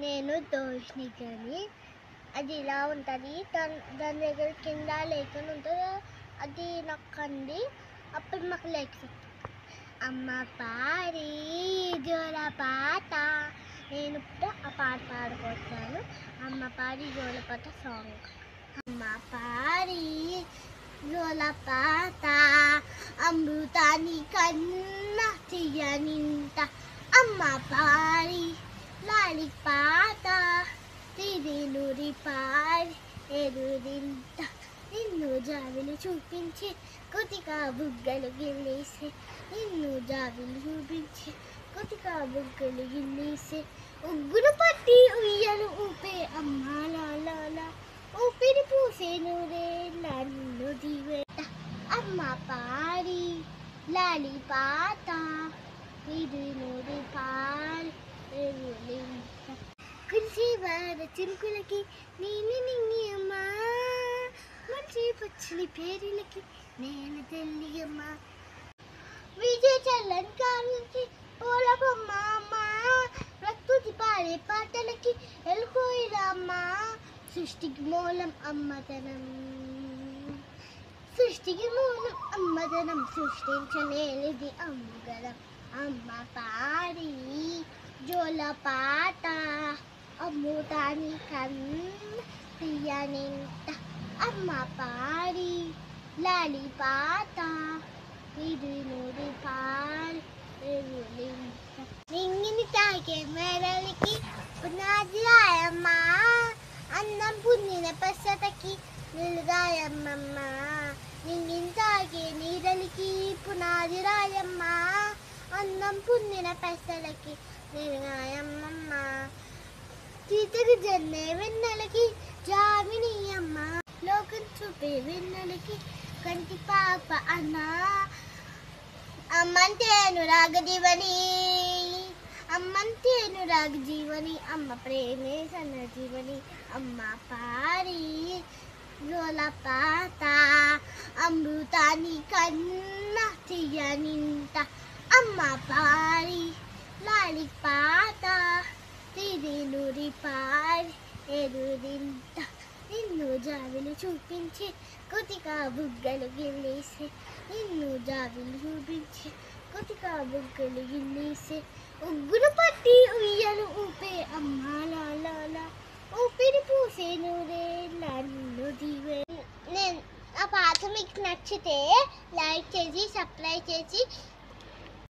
నేను దోషినికని. అది ఇలా ఉంటుంది, దాని దగ్గర కింద లేఖను ఉంటుంది, అది నొక్కండి, అప్పుడు మాకు లేఖ అమ్మ పారి జోల పాట. నేను ఇప్పుడు ఆ పాట పాడుకుంటున్నాను. అమ్మ పారి జోల పాట సాంగ్. అమ్మ పారి జోల పాట అమృతాని కన్నా తీయనింత. అమ్మ పారి లాలి పాట తిరినూరి పారి ఎదురింత. నిన్ను జావిలు చూపించి కొద్దిగా బుగ్గలు గిల్లేసి, నిన్ను జావిలు చూపించి కొద్దిగా బుగ్గలు గిల్లేసి, ఉగ్గును పట్టి ఉయ్యలు ఊపే అమ్మా లాలా, ఊపిరి పూసే నూరేళ్ళ నిన్ను దివేట. అమ్మ పారి లాలి పాట తిరినూరి పారి ఎదురింత. కురిసి వార చినుకులకి నేను నింగి అమ్మా, మంచి పచ్చని పేరులకి నేను తల్లి అమ్మ. విజయ చల్లని కారులకి పూల బొమ్మ అమ్మ, ప్రకృతి పాడే పాటలకి ఎలుకోయిరమ్మ. సృష్టికి మూలం అమ్మతనం, సృష్టికి మూలం అమ్మతనం, సృష్టించలేనిది అమ్మగలం. అమ్మ పాడి జోల పాట అమృతాని కన్నా తీయనింత. అమ్మ పాడి లాలి పాట తిరినూరి పారి ఎదురింత. నింగిని తాకే మెరలికి పునాది రాయమ్మ, అన్నం పుణ్యన పసతకి నిలుగాయమ్మమ్మ. నింగిని తాకే నీరలికి పునాది రాయమ్మ, అన్నం పుణ్యన పెసలకి నిలుగాయమ్మమ్మ. తీతకు జన్నే వెన్నెలకి జామిని అమ్మ, లోకం చూపే వెన్నెలకి కంటి పాప అన్న. అమ్మంటే అనురాగ జీవని, అమ్మంటే అనురాగ జీవని, అమ్మ ప్రేమే సన్న జీవని. అమ్మ పారి జోల పాట అమృతాని కన్నా తీయనింత. అమ్మ పారి లాలి పాట తిరినూరి పారి ఎదురింత. నిన్ను జావిలు చూపించి కొద్దిగా బుగ్గలు గిల్లేసి, నిన్ను జావిలు చూపించి కొద్దిగా బుగ్గలు గిల్లేసి, ఉగ్గును పట్టి ఉయ్యలు ఊపే అమ్మా లాలా, ఊపిరి పూసే నూరేళ్ళ నిన్ను దివే. నేను ఆ పాట మీకు నచ్చితే లైక్ చేసి సబ్స్క్రైబ్ చేసి